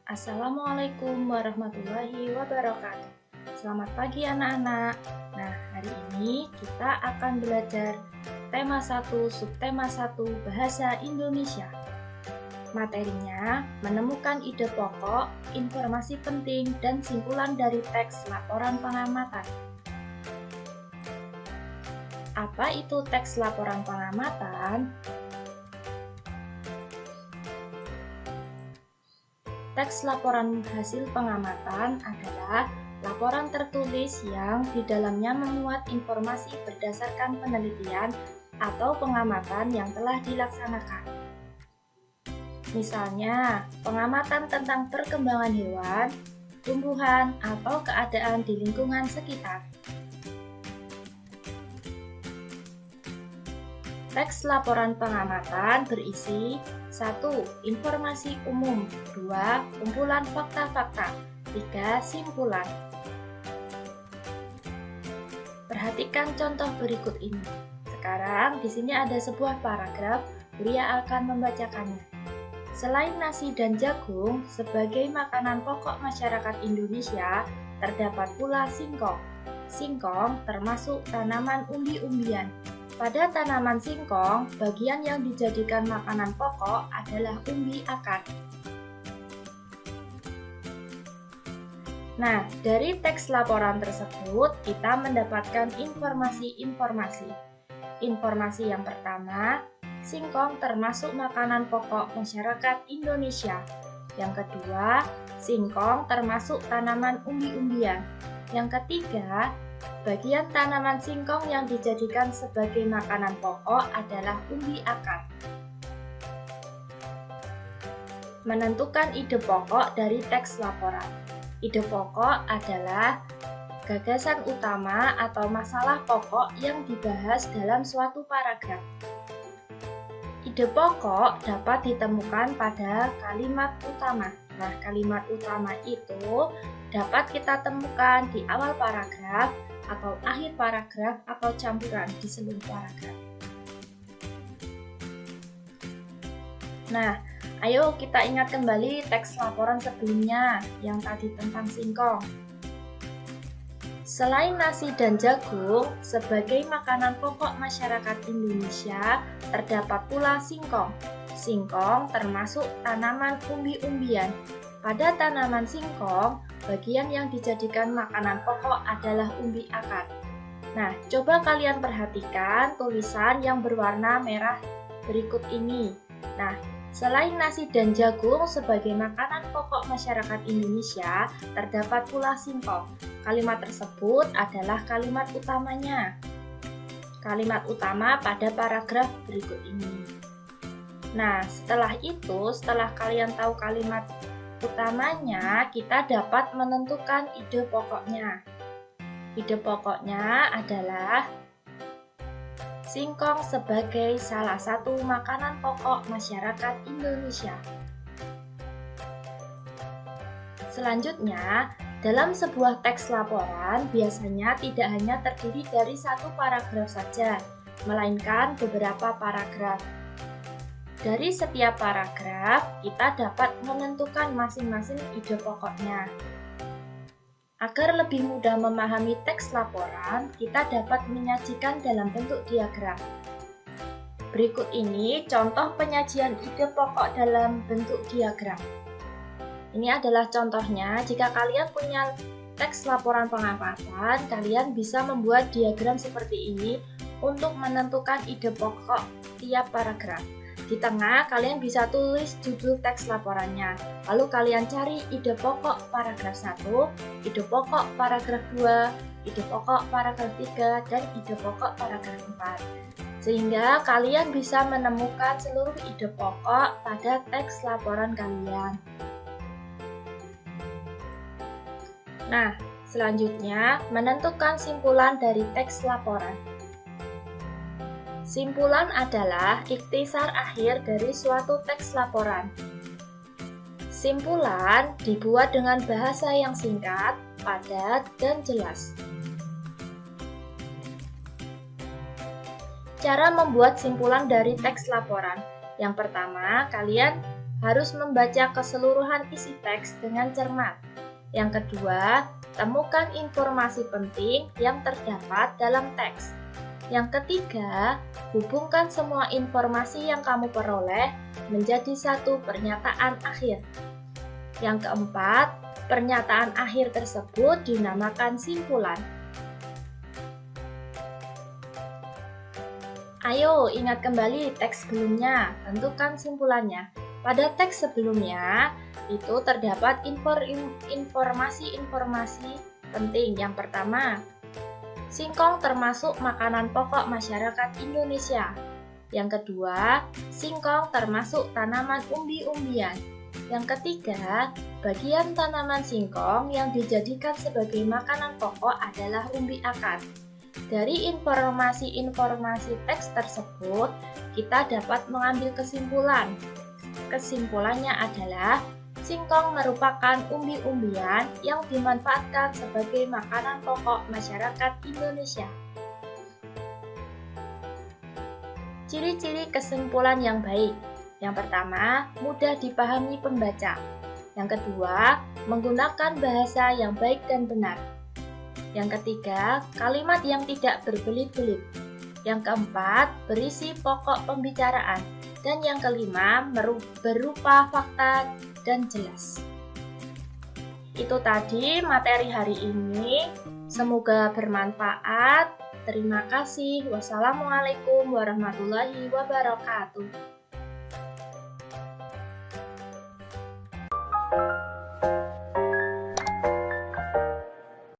Assalamualaikum warahmatullahi wabarakatuh. Selamat pagi anak-anak. Nah, hari ini kita akan belajar tema 1, subtema 1, Bahasa Indonesia. Materinya menemukan ide pokok, informasi penting, dan simpulan dari teks laporan pengamatan. Apa itu teks laporan pengamatan? Teks laporan hasil pengamatan adalah laporan tertulis yang di dalamnya memuat informasi berdasarkan penelitian atau pengamatan yang telah dilaksanakan. Misalnya, pengamatan tentang perkembangan hewan, tumbuhan, atau keadaan di lingkungan sekitar. Teks laporan pengamatan berisi 1. Informasi umum 2. Kumpulan fakta-fakta 3. Simpulan. Perhatikan contoh berikut ini. Sekarang di sini ada sebuah paragraf, Buria akan membacakannya. Selain nasi dan jagung sebagai makanan pokok masyarakat Indonesia, terdapat pula singkong. Singkong termasuk tanaman umbi-umbian. Pada tanaman singkong, bagian yang dijadikan makanan pokok adalah umbi akar. Nah, dari teks laporan tersebut, kita mendapatkan informasi-informasi. Informasi yang pertama, singkong termasuk makanan pokok masyarakat Indonesia. Yang kedua, singkong termasuk tanaman umbi-umbian. Yang ketiga, bagian tanaman singkong yang dijadikan sebagai makanan pokok adalah umbi akar. Menentukan ide pokok dari teks laporan. Ide pokok adalah gagasan utama atau masalah pokok yang dibahas dalam suatu paragraf. Ide pokok dapat ditemukan pada kalimat utama. Nah, kalimat utama itu dapat kita temukan di awal paragraf, atau akhir paragraf, atau campuran di seluruh paragraf. Nah, ayo kita ingat kembali teks laporan sebelumnya yang tadi tentang singkong. Selain nasi dan jagung sebagai makanan pokok masyarakat Indonesia, terdapat pula singkong. Singkong termasuk tanaman umbi-umbian. Pada tanaman singkong, bagian yang dijadikan makanan pokok adalah umbi akar. Nah, coba kalian perhatikan tulisan yang berwarna merah berikut ini. Nah, selain nasi dan jagung sebagai makanan pokok masyarakat Indonesia, terdapat pula singkong. Kalimat tersebut adalah kalimat utamanya. Kalimat utama pada paragraf berikut ini. Nah, setelah kalian tahu kalimat utamanya, kita dapat menentukan ide pokoknya. Ide pokoknya adalah singkong sebagai salah satu makanan pokok masyarakat Indonesia. Selanjutnya, dalam sebuah teks laporan biasanya tidak hanya terdiri dari satu paragraf saja, melainkan beberapa paragraf. Dari setiap paragraf, kita dapat menentukan masing-masing ide pokoknya. Agar lebih mudah memahami teks laporan, kita dapat menyajikan dalam bentuk diagram. Berikut ini contoh penyajian ide pokok dalam bentuk diagram. Ini adalah contohnya. Jika kalian punya teks laporan pengamatan, kalian bisa membuat diagram seperti ini untuk menentukan ide pokok tiap paragraf. Di tengah, kalian bisa tulis judul teks laporannya. Lalu kalian cari ide pokok paragraf 1, ide pokok paragraf 2, ide pokok paragraf 3, dan ide pokok paragraf 4. Sehingga kalian bisa menemukan seluruh ide pokok pada teks laporan kalian. Nah, selanjutnya menentukan simpulan dari teks laporan. Simpulan adalah ikhtisar akhir dari suatu teks laporan. Simpulan dibuat dengan bahasa yang singkat, padat, dan jelas. Cara membuat simpulan dari teks laporan. Yang pertama, kalian harus membaca keseluruhan isi teks dengan cermat. Yang kedua, temukan informasi penting yang terdapat dalam teks. Yang ketiga, hubungkan semua informasi yang kamu peroleh menjadi satu pernyataan akhir. Yang keempat, pernyataan akhir tersebut dinamakan simpulan. Ayo ingat kembali teks sebelumnya, tentukan simpulannya. Pada teks sebelumnya, itu terdapat informasi-informasi penting. Yang pertama, singkong termasuk makanan pokok masyarakat Indonesia. Yang kedua, singkong termasuk tanaman umbi-umbian. Yang ketiga, bagian tanaman singkong yang dijadikan sebagai makanan pokok adalah umbi akar. Dari informasi-informasi teks tersebut, kita dapat mengambil kesimpulan. Kesimpulannya adalah, singkong merupakan umbi-umbian yang dimanfaatkan sebagai makanan pokok masyarakat Indonesia. Ciri-ciri kesimpulan yang baik. Yang pertama, mudah dipahami pembaca. Yang kedua, menggunakan bahasa yang baik dan benar. Yang ketiga, kalimat yang tidak berbelit-belit. Yang keempat, berisi pokok pembicaraan. Dan yang kelima, berupa fakta dan jelas. Itu tadi materi hari ini. Semoga bermanfaat. Terima kasih. Wassalamualaikum warahmatullahi wabarakatuh.